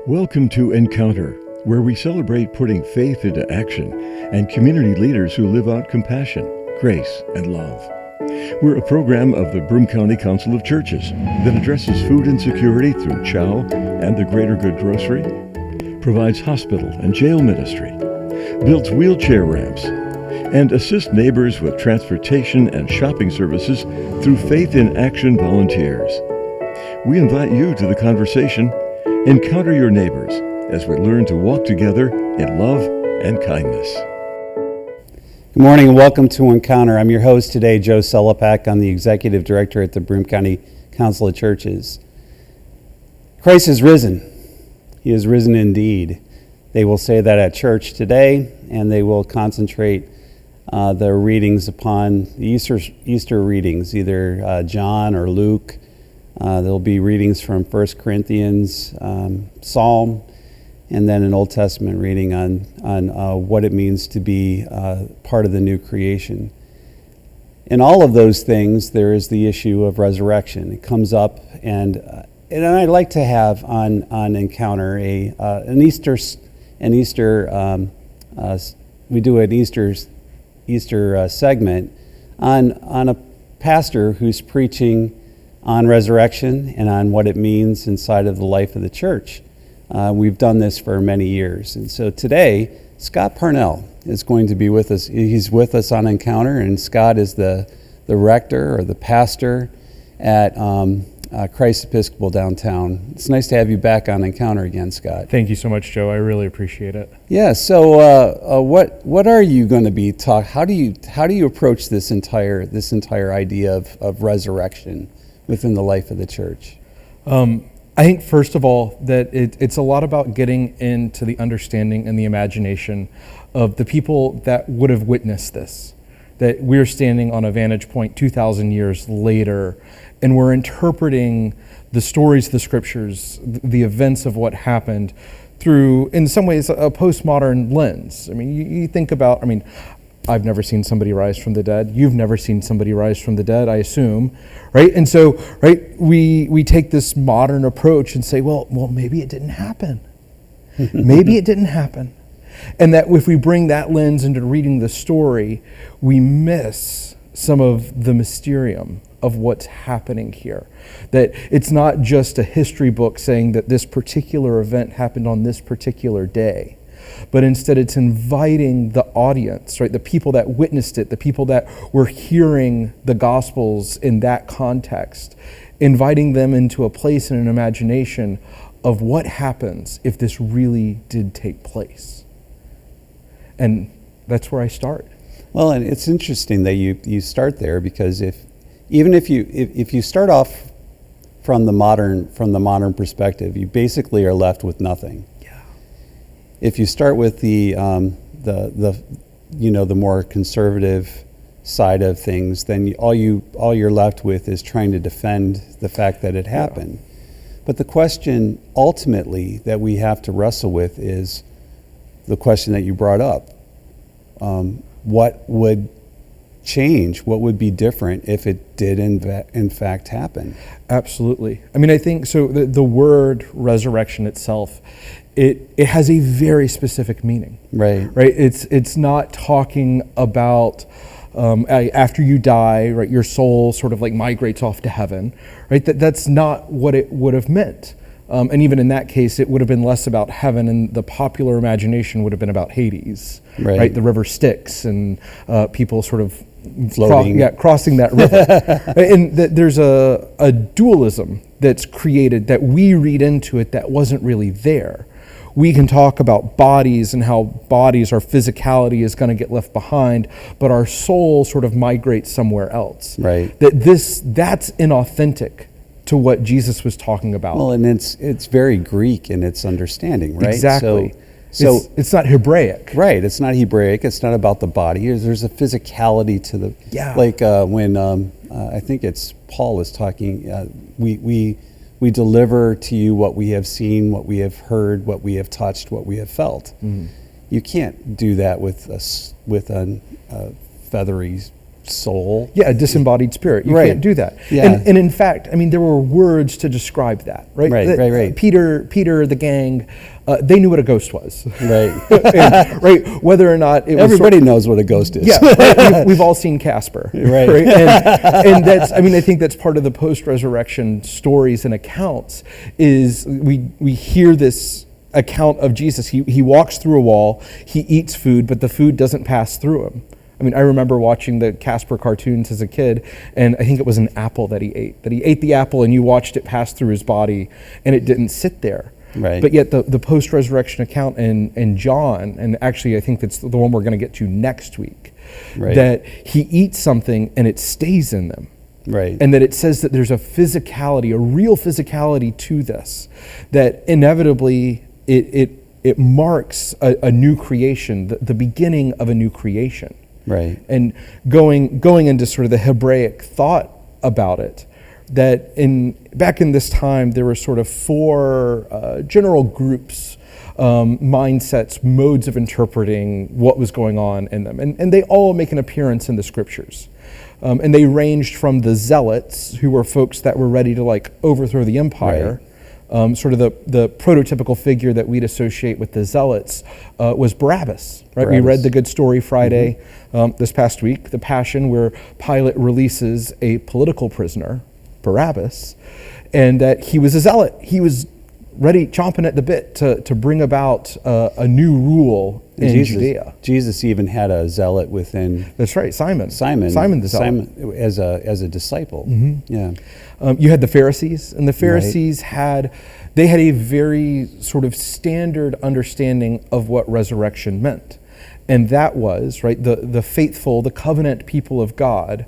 Welcome to Encounter, where we celebrate putting faith into action and community leaders who live out compassion, grace, and love. We're a program of the Broome County Council of Churches that addresses food insecurity through CHOW and the Greater Good Grocery, provides hospital and jail ministry, builds wheelchair ramps, and assists neighbors with transportation and shopping services through Faith in Action volunteers. We invite you to the conversation. Encounter your neighbors as we learn to walk together in love and kindness. Good morning and welcome to Encounter. I'm your host today, Joe Sellepack. I'm the Executive Director at the Broome County Council of Churches. Christ is risen. He is risen indeed. They will say that at church today, and they will concentrate their readings upon the Easter readings, either John or Luke. There'll be readings from 1 Corinthians, Psalm, and then an Old Testament reading on what it means to be part of the new creation. In all of those things, there is the issue of resurrection. It comes up, and I'd like to have on Encounter an Easter. We do an Easter segment on a pastor who's preaching on resurrection and on what it means inside of the life of the church. We've done this for many years. And so today, Scott Parnell is going to be with us. He's with us on Encounter, and Scott is the rector or the pastor at Christ Episcopal downtown. It's nice to have you back on Encounter again, Scott. Thank you so much, Joe. I really appreciate it. Yeah, so what are you going to be how do you approach this entire idea of resurrection within the life of the church? I think, first of all, that it's a lot about getting into the understanding and the imagination of the people that would have witnessed this, that we're standing on a vantage point 2,000 years later, and we're interpreting the stories of the scriptures, the events of what happened through, in some ways, a postmodern lens. I mean, you think about, I've never seen somebody rise from the dead. You've never seen somebody rise from the dead, I assume, right? And so, right, we take this modern approach and say, well, maybe it didn't happen. Maybe it didn't happen. And that if we bring that lens into reading the story, we miss some of the mysterium of what's happening here. That it's not just a history book saying that this particular event happened on this particular day, but instead it's inviting the audience, right? The people that witnessed it, the people that were hearing the Gospels in that context, inviting them into a place and an imagination of what happens if this really did take place. And that's where I start. Well, and it's interesting that you start there, because if you start off from the modern perspective, you basically are left with nothing. If you start with the more conservative side of things, then all you're left with is trying to defend the fact that it happened. But the question ultimately that we have to wrestle with is the question that you brought up. What would change? What would be different if it did in fact happen? Absolutely. I think so. The word resurrection itself, it has a very specific meaning. Right. It's not talking about after you die, right? Your soul sort of like migrates off to heaven, right? That's not what it would have meant. And even in that case, it would have been less about heaven, and the popular imagination would have been about Hades, right? The river Styx, and people sort of crossing that river. And there's a dualism that's created that we read into it that wasn't really there. We can talk about bodies and how bodies, our physicality is going to get left behind, but our soul sort of migrates somewhere else. Right. That's inauthentic to what Jesus was talking about. Well, and it's very Greek in its understanding, right? Exactly. So it's not Hebraic. Right. It's not Hebraic. It's not about the body. There's a physicality to the. Yeah. Like when I think it's Paul is talking. We deliver to you what we have seen, what we have heard, what we have touched, what we have felt. You can't do that with a feathery soul. Yeah, a disembodied spirit. You Right. can't do that. Yeah. And in fact, I mean, there were words to describe that, right? Right. Peter, the gang, they knew what a ghost was. Right. And, right. Whether or not it was Everybody knows what a ghost is. Yeah, right? We've all seen Casper, Right. And that's, I mean, I think that's part of the post-resurrection stories and accounts is we hear this account of Jesus. He walks through a wall, he eats food, but the food doesn't pass through him. I mean, I remember watching the Casper cartoons as a kid, and I think it was an apple that he ate the apple, and you watched it pass through his body, and it didn't sit there. Right. But yet the post-resurrection account in John, and actually I think that's the one we're going to get to next week, Right. that he eats something and it stays in them. Right. And that it says that there's a physicality, a real physicality to this, that inevitably it marks a new creation, the beginning of a new creation. Right. And going into sort of the Hebraic thought about it, that back in this time there were sort of four general groups, mindsets, modes of interpreting what was going on in them, and they all make an appearance in the scriptures. And they ranged from the zealots, who were folks that were ready to like overthrow the empire. Sort of the prototypical figure that we'd associate with the zealots was Barabbas, right? We read the Good Story Friday this past week, the Passion, where Pilate releases a political prisoner, Barabbas, and that he was a zealot. He was ready, chomping at the bit to bring about a new rule in Judea. Jesus even had a zealot within. That's right, Simon the zealot. Simon as a disciple. Yeah. You had the Pharisees, and the Pharisees had a very sort of standard understanding of what resurrection meant. And that was, right, the faithful, the covenant people of God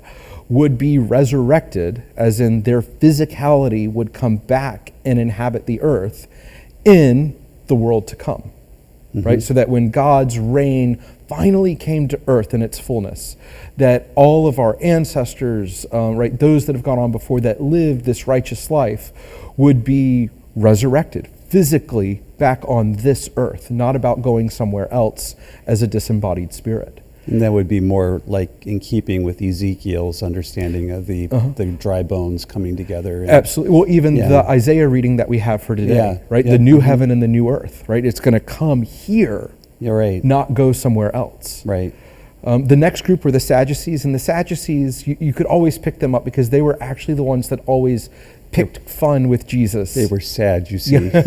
would be resurrected, as in their physicality would come back and inhabit the earth in the world to come, right? So that when God's reign finally came to earth in its fullness, that all of our ancestors, right, those that have gone on before that lived this righteous life would be resurrected physically back on this earth, not about going somewhere else as a disembodied spirit. And that would be more like in keeping with Ezekiel's understanding of the dry bones coming together. Absolutely. Well, even the Isaiah reading that we have for today, right? The new heaven and the new earth, right? It's going to come here, not go somewhere else. Right. The next group were the Sadducees, and the Sadducees, you could always pick them up because they were actually the ones that always picked fun with Jesus. They were sad, you see. they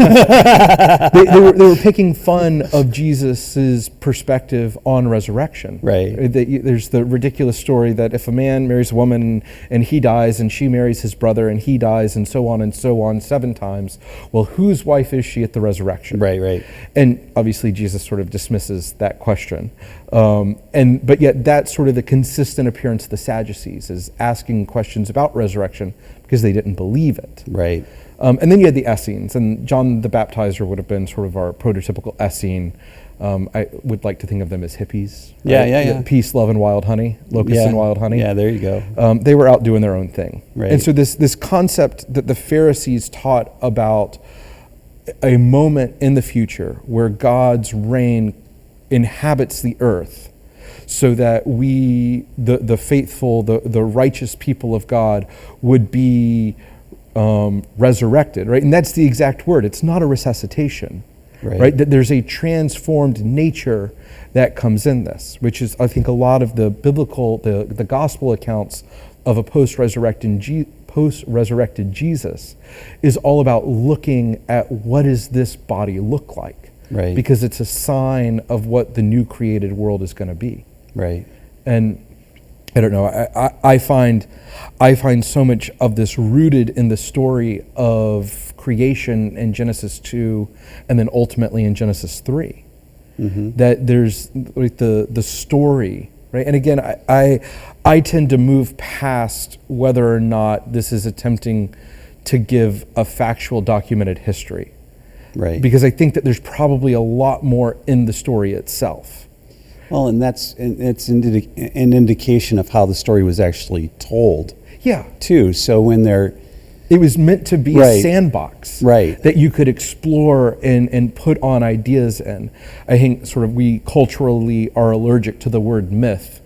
were picking fun of Jesus's perspective on resurrection. Right. There's the ridiculous story that if a man marries a woman and he dies, and she marries his brother and he dies, and so on 7 times, well, whose wife is she at the resurrection? Right. And obviously Jesus sort of dismisses that question. But yet that's sort of the consistent appearance of the Sadducees, is asking questions about resurrection because they didn't believe it. Right. And then you had the Essenes, and John the Baptizer would have been sort of our prototypical Essene. I would like to think of them as hippies. Right? Yeah. Peace, love, and wild honey. Locust and wild honey. Yeah, there you go. They were out doing their own thing. Right. And so this concept that the Pharisees taught about a moment in the future where God's reign inhabits the earth, so that we, the faithful, the righteous people of God, would be resurrected, right? And that's the exact word. It's not a resuscitation, right? That there's a transformed nature that comes in this, which is, I think, a lot of the biblical, the gospel accounts of a post-resurrected Jesus is all about looking at what does this body look like, right? Because it's a sign of what the new created world is going to be. Right. And I don't know, I find so much of this rooted in the story of creation in Genesis 2 and then ultimately in Genesis 3. That there's like the story, right? And again, I tend to move past whether or not this is attempting to give a factual documented history. Right. Because I think that there's probably a lot more in the story itself. Well, and it's an indication of how the story was actually told. Yeah. Too. So when it was meant to be a sandbox, right, that you could explore and put on ideas in. I think sort of we culturally are allergic to the word myth,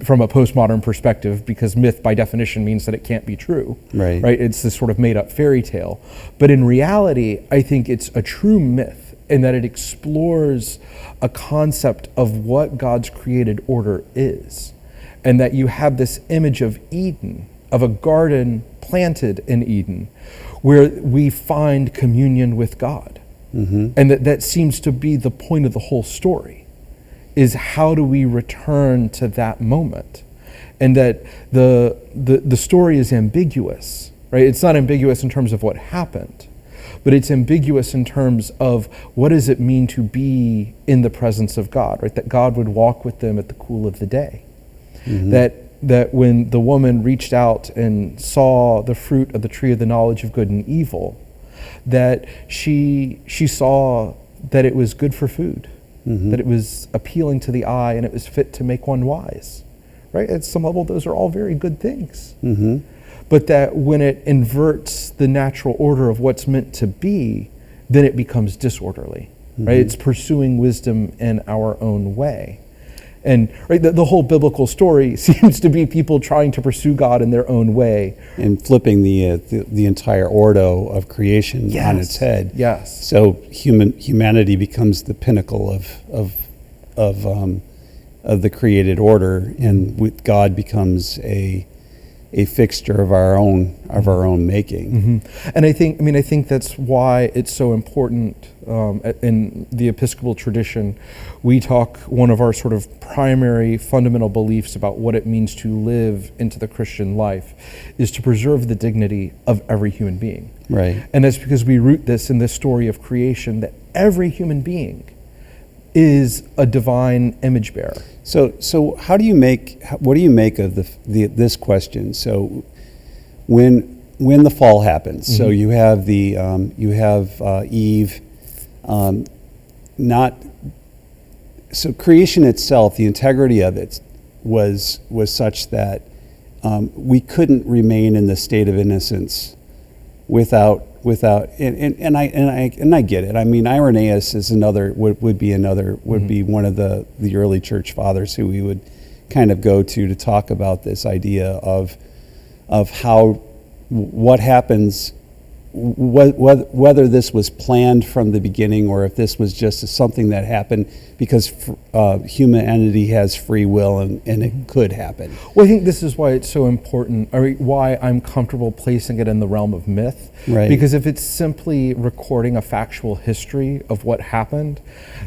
from a postmodern perspective, because myth by definition means that it can't be true. Right. Right? It's this sort of made up fairy tale. But in reality, I think it's a true myth in that it explores a concept of what God's created order is. And that you have this image of Eden, of a garden planted in Eden, where we find communion with God. And that seems to be the point of the whole story, is how do we return to that moment? And that the story is ambiguous, right? It's not ambiguous in terms of what happened, but it's ambiguous in terms of what does it mean to be in the presence of God, right? That God would walk with them at the cool of the day. That when the woman reached out and saw the fruit of the tree of the knowledge of good and evil, that she saw that it was good for food, that it was appealing to the eye, and it was fit to make one wise, right? At some level, those are all very good things. But that when it inverts the natural order of what's meant to be, then it becomes disorderly, right? It's pursuing wisdom in our own way. And right, the whole biblical story seems to be people trying to pursue God in their own way. And flipping the entire ordo of creation on its head. Yes. So humanity becomes the pinnacle of the created order, and with God becomes a fixture of our own making. And I think that's why it's so important. In the Episcopal tradition, one of our sort of primary fundamental beliefs about what it means to live into the Christian life is to preserve the dignity of every human being. Right. And that's because we root this in this story of creation, that every human being is a divine image bearer. So what do you make of this question? So when the fall happens, so you have Eve, so creation itself, the integrity of it was such that we couldn't remain in the state of innocence without and I get it. I mean, Irenaeus is would be one of the early church fathers who we would kind of go to talk about this idea of how what happens, whether this was planned from the beginning or if this was just something that happened because humanity has free will and it could happen. Well, I think this is why it's so important, or why I'm comfortable placing it in the realm of myth. Right. Because if it's simply recording a factual history of what happened,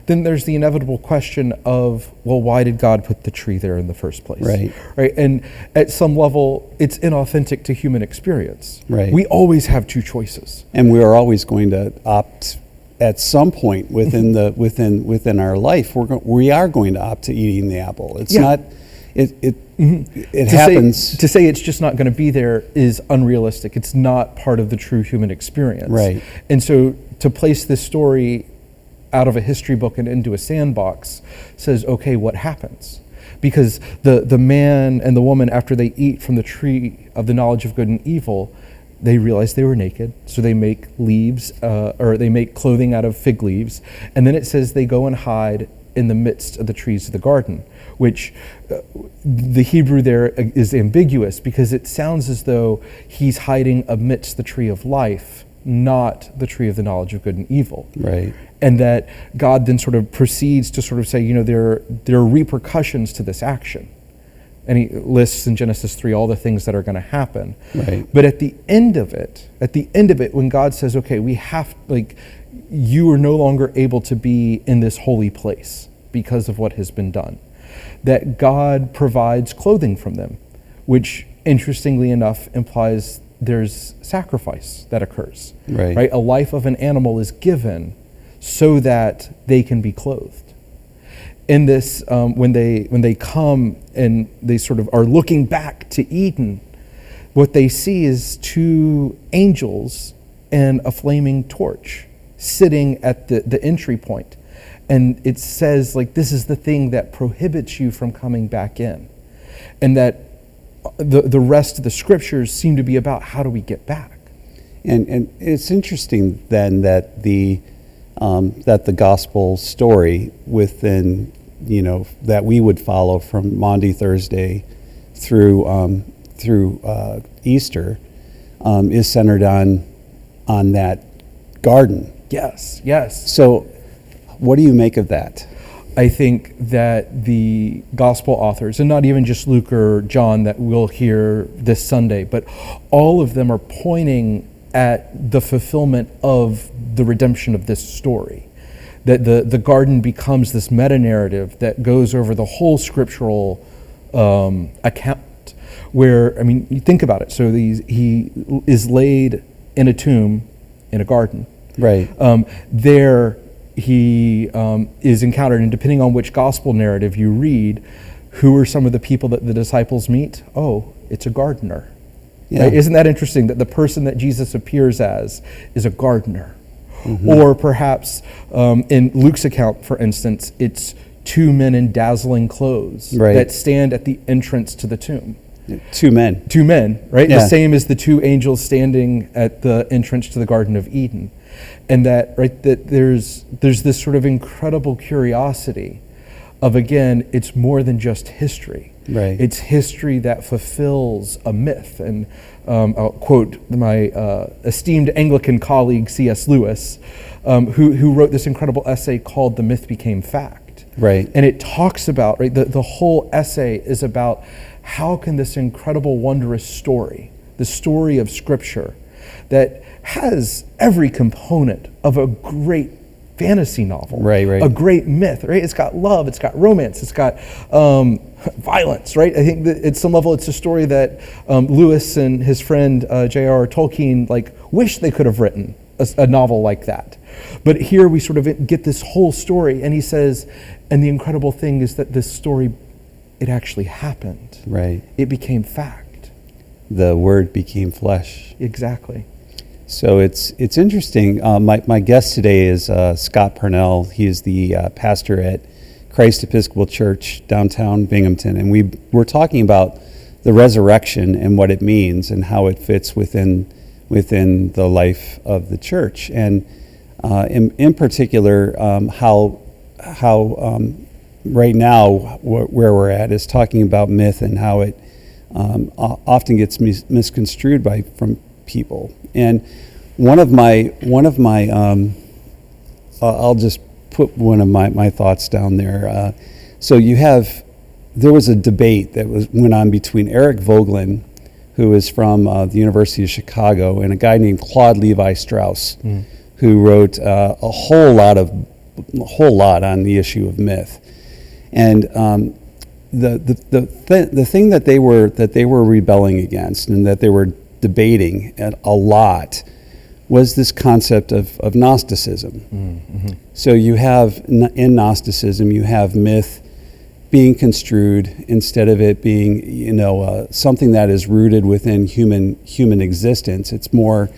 then there's the inevitable question of, well, why did God put the tree there in the first place? Right. Right. And at some level, it's inauthentic to human experience. Right. We always have two choices. And we are always going to opt at some point within our life. We are going to opt to eating the apple. It's not. It happens. To say it's just not going to be there is unrealistic. It's not part of the true human experience. Right. And so to place this story out of a history book and into a sandbox says, okay, what happens? Because the man and the woman, after they eat from the tree of the knowledge of good and evil, they realize they were naked, so they make leaves, or they make clothing out of fig leaves, and then it says they go and hide in the midst of the trees of the garden, which the Hebrew there is ambiguous because it sounds as though he's hiding amidst the tree of life, not the tree of the knowledge of good and evil. Right. And that God then sort of proceeds to sort of say, there are repercussions to this action. And he lists in Genesis 3 all the things that are going to happen. Right. But at the end of it, when God says, okay, you are no longer able to be in this holy place because of what has been done, that God provides clothing from them, which interestingly enough implies there's sacrifice that occurs. Right. A life of an animal is given so that they can be clothed. In this, when they come and they sort of are looking back to Eden, what they see is two angels and a flaming torch sitting at the entry point. And it says, this is the thing that prohibits you from coming back in. And that the rest of the scriptures seem to be about how do we get back. And it's interesting then that the gospel story within that we would follow from Maundy Thursday through Easter is centered on that garden. Yes. So, what do you make of that? I think that the gospel authors, and not even just Luke or John that we'll hear this Sunday, but all of them are pointing at the fulfillment of the redemption of this story. That the garden becomes this meta-narrative that goes over the whole scriptural account, where, I mean, you think about it. So he is laid in a tomb in a garden. Right. There he is encountered, and depending on which gospel narrative you read, who are some of the people that the disciples meet? Oh, it's a gardener. Yeah. Right? Isn't that interesting that the person that Jesus appears as is a gardener? Mm-hmm. Or perhaps in Luke's account, for instance, it's two men in dazzling clothes that stand at the entrance to the tomb. Two men, right? Yeah. The same as the two angels standing at the entrance to the Garden of Eden. And that there's this sort of incredible curiosity of, again, it's more than just history. Right. It's history that fulfills a myth. And I'll quote my esteemed Anglican colleague, C.S. Lewis, who wrote this incredible essay called "The Myth Became Fact." Right. And it talks about, the whole essay is about how can this incredible, wondrous story, the story of Scripture, that has every component of a great fantasy novel, a great myth, right? It's got love, it's got romance, it's got violence, right? I think that at some level it's a story that Lewis and his friend J.R.R. Tolkien wish they could have written a novel like that. But here we sort of get this whole story, and he says, and the incredible thing is that this story, it actually happened. Right. It became fact. The Word became flesh. Exactly. So it's interesting. My guest today is Scott Parnell. He is the pastor at Christ Episcopal Church downtown Binghamton, and we're talking about the resurrection and what it means and how it fits within the life of the church, and in particular how right now where we're at is talking about myth and how it often gets misconstrued from people. And one of my I'll just put one of my thoughts down there. So there was a debate that went on between Eric Vogelin, who is from the University of Chicago, and a guy named Claude Levi-Strauss, who wrote a whole lot on the issue of myth. And the thing that they were rebelling against and that they were debating a lot was this concept of Gnosticism. Mm-hmm. So you have, in Gnosticism, you have myth being construed instead of it being, something that is rooted within human existence. It's more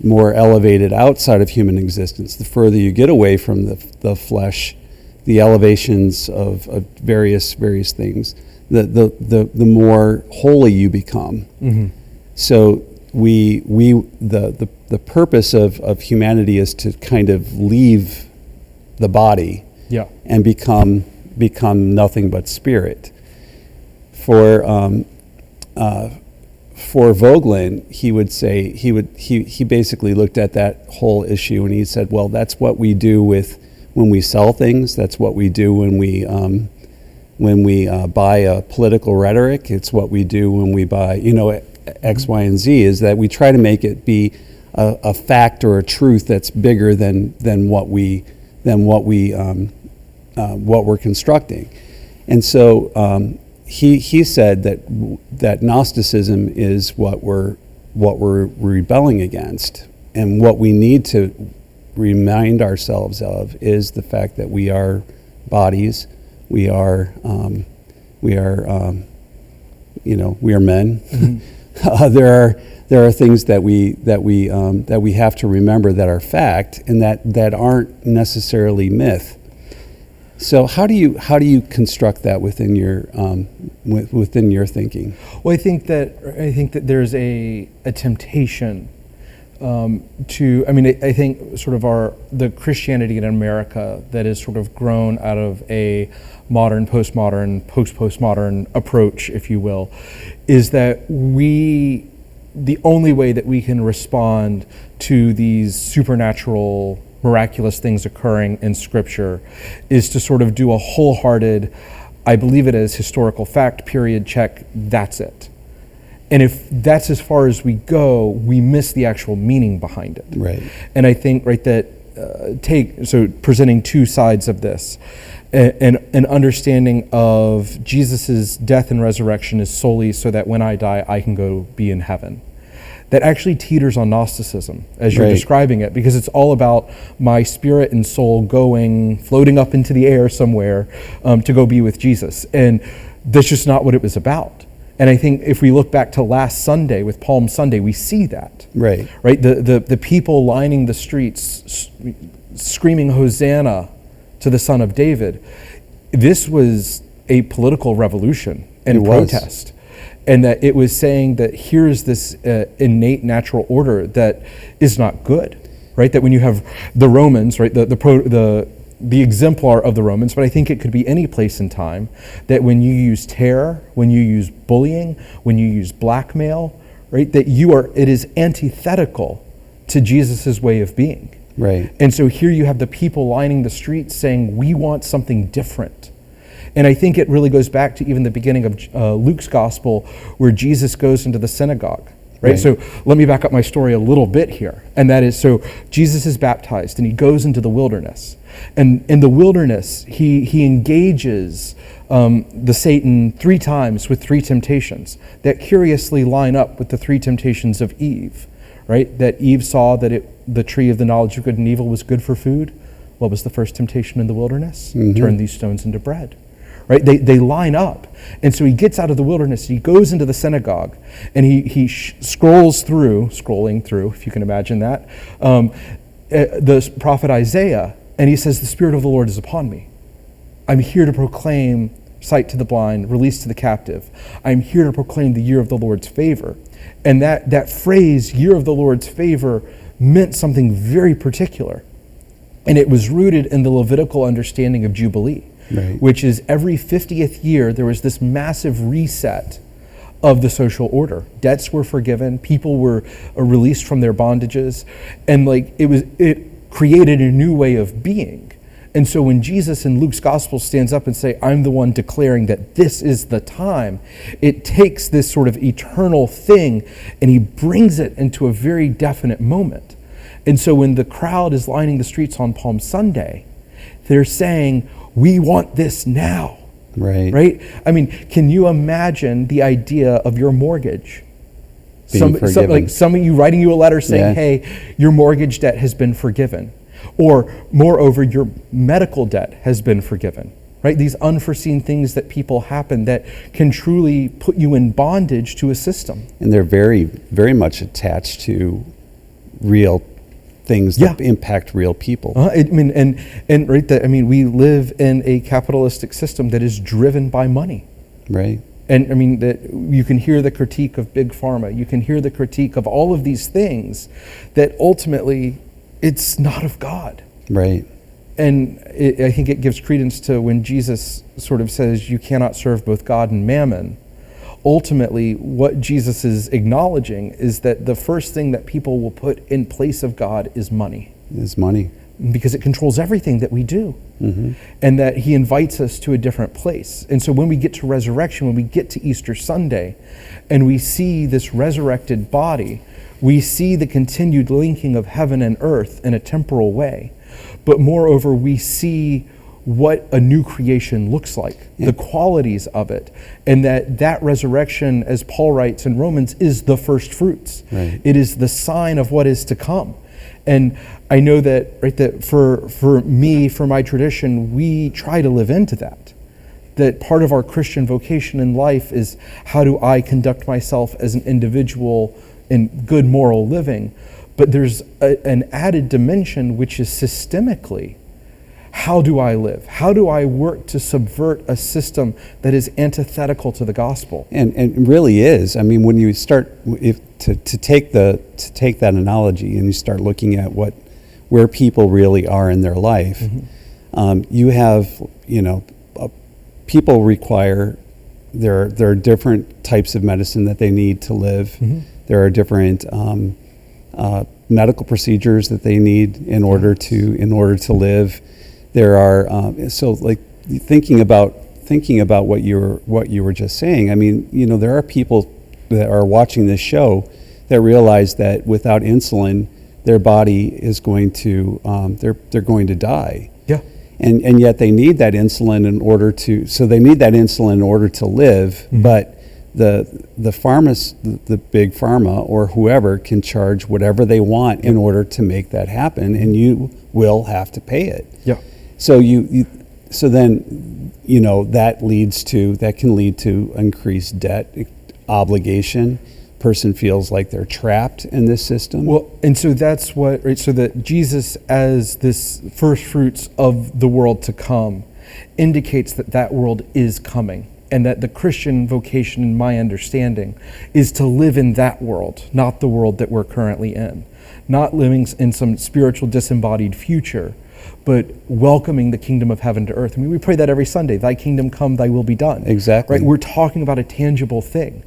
elevated outside of human existence. The further you get away from the flesh, the elevations of various things, the more holy you become. Mm-hmm. So the purpose of humanity is to kind of leave the body, and become nothing but spirit. For Vogelin, he would say he basically looked at that whole issue and he said, well, that's what we do when we sell things. That's what we do when we buy a political rhetoric. It's what we do when we buy X, Y, and Z, is that we try to make it be a fact or a truth that's bigger than what we're constructing. And so he said that Gnosticism is what we're rebelling against, and what we need to remind ourselves of is the fact that we are bodies, we are men. Mm-hmm. There are things that we have to remember that are fact and that aren't necessarily myth. So how do you construct that within your thinking? Well, I think that there's a temptation I think sort of the Christianity in America that is sort of grown out of a modern, postmodern, post-postmodern approach, if you will, is that the only way that we can respond to these supernatural, miraculous things occurring in Scripture is to sort of do a wholehearted, I believe it as historical fact, period, check, that's it. And if that's as far as we go, we miss the actual meaning behind it. Right. And I think, presenting two sides of this, an understanding of Jesus's death and resurrection is solely so that when I die, I can go be in heaven. That actually teeters on Gnosticism, as you're describing it, because it's all about my spirit and soul floating up into the air somewhere to go be with Jesus. And that's just not what it was about. And I think if we look back to last Sunday with Palm Sunday, we see that. Right. The people lining the streets, screaming Hosanna to the Son of David. This was a political revolution and protest. And that it was saying that here's this innate natural order that is not good, right? That when you have the Romans, right, the exemplar of the Romans, but I think it could be any place in time, that when you use terror, when you use bullying, when you use blackmail, right, that it is antithetical to Jesus's way of being. Right. And so here you have the people lining the streets saying, we want something different. And I think it really goes back to even the beginning of Luke's gospel, where Jesus goes into the synagogue. Right? So let me back up my story a little bit here. And that is, so Jesus is baptized and he goes into the wilderness. And in the wilderness, he engages the Satan 3 times with 3 temptations that curiously line up with the 3 temptations of Eve. Right? That Eve saw that the tree of the knowledge of good and evil was good for food. What was the first temptation in the wilderness? Turn these stones into bread. Right? They line up. And so he gets out of the wilderness, he goes into the synagogue, and he scrolling through, if you can imagine that, the prophet Isaiah, and he says, the Spirit of the Lord is upon me. I'm here to proclaim sight to the blind, release to the captive. I'm here to proclaim the year of the Lord's favor. And that phrase, year of the Lord's favor, meant something very particular. And it was rooted in the Levitical understanding of Jubilee. Right. Which is every 50th year, there was this massive reset of the social order. Debts were forgiven, people were released from their bondages, and it created a new way of being. And so when Jesus in Luke's gospel stands up and say, I'm the one declaring that this is the time, it takes this sort of eternal thing and he brings it into a very definite moment. And so when the crowd is lining the streets on Palm Sunday, they're saying, we want this now. Right? I mean, can you imagine the idea of your mortgage? Some of you writing you a letter saying, hey, your mortgage debt has been forgiven. Or moreover, your medical debt has been forgiven. Right? These unforeseen things that people happen that can truly put you in bondage to a system. And they're very, very much attached to real things that impact real people. We live in a capitalistic system that is driven by money. Right. And I mean, that you can hear the critique of Big Pharma. You can hear the critique of all of these things that ultimately it's not of God. Right. And I think it gives credence to when Jesus sort of says you cannot serve both God and mammon. Ultimately, what Jesus is acknowledging is that the first thing that people will put in place of God is money. Is money. Because it controls everything that we do. Mm-hmm. And that he invites us to a different place. And so when we get to resurrection, when we get to Easter Sunday, and we see this resurrected body, we see the continued linking of heaven and earth in a temporal way. But moreover, we see what a new creation looks like, the qualities of it, and that resurrection, as Paul writes in Romans, is the first fruits. Right. It is the sign of what is to come. And I know that, that for me, for my tradition, we try to live into that. That part of our Christian vocation in life is, how do I conduct myself as an individual in good moral living? But there's an added dimension, which is systemically, how do I live? How do I work to subvert a system that is antithetical to the gospel? And it really is. I mean, when you start to take that analogy and you start looking at where people really are in their life, you have, people require, there are different types of medicine that they need to live. There are different medical procedures that they need in order to live. There are so like thinking about what you were just saying. I mean, there are people that are watching this show that realize that without insulin, their body is going to they're going to die. Yeah. And yet they need that insulin in order to live, but the big pharma or whoever can charge whatever they want in order to make that happen, and you will have to pay it. Yeah. So then that can lead to increased debt, obligation. Person feels like they're trapped in this system. Well, and so that's so that Jesus as this first fruits of the world to come indicates that world is coming, and that the Christian vocation, in my understanding, is to live in that world, not the world that we're currently in, not living in some spiritual disembodied future, but welcoming the kingdom of heaven to earth. I mean, we pray that every Sunday, thy kingdom come, thy will be done. Exactly. Right? We're talking about a tangible thing.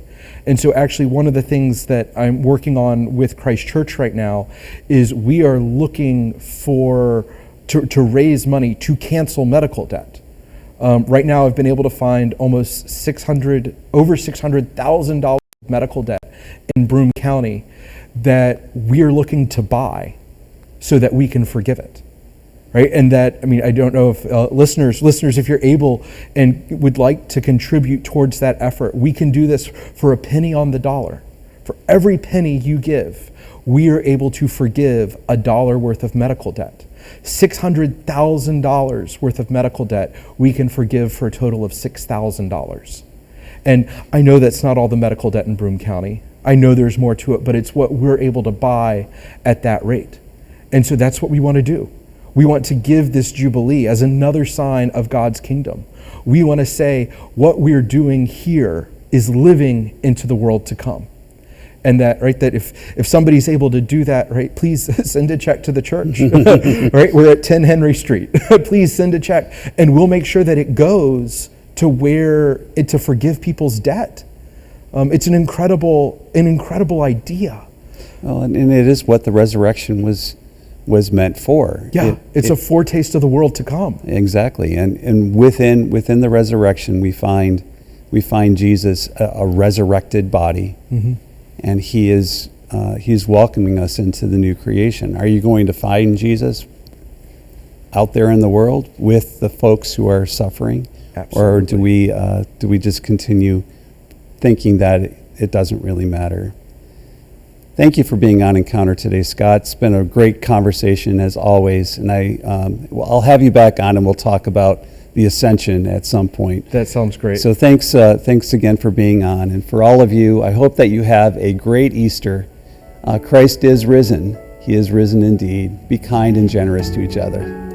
And so actually one of the things that I'm working on with Christ Church right now is we are looking to raise money to cancel medical debt. Right now I've been able to find over $600,000 medical debt in Broome County that we're looking to buy so that we can forgive it. Right, and that, I mean, I don't know if listeners, if you're able and would like to contribute towards that effort, we can do this for a penny on the dollar. For every penny you give, we are able to forgive $1 worth of medical debt. $600,000 worth of medical debt we can forgive for a total of $6,000. And I know that's not all the medical debt in Broome County. I know there's more to it, but it's what we're able to buy at that rate. And so that's what we want to do. We want to give this Jubilee as another sign of God's kingdom. We want to say what we're doing here is living into the world to come. And that, right, that if somebody's able to do that, right, please send a check to the church. Right, we're at 10 Henry Street. Please send a check, and we'll make sure that it goes to forgive people's debt. It's an incredible idea. Well, and it is what the resurrection was meant for. Yeah, it's a foretaste of the world to come. Exactly, and within the resurrection, we find Jesus a resurrected body, and he's welcoming us into the new creation. Are you going to find Jesus out there in the world with the folks who are suffering? Absolutely. Or do we just continue thinking that it doesn't really matter? Thank you for being on Encounter today, Scott. It's been a great conversation as always, and I'll have you back on and we'll talk about the ascension at some point. That sounds great. So thanks again for being on, and for all of you, I hope that you have a great Easter. Christ is risen. He is risen indeed. Be kind and generous to each other.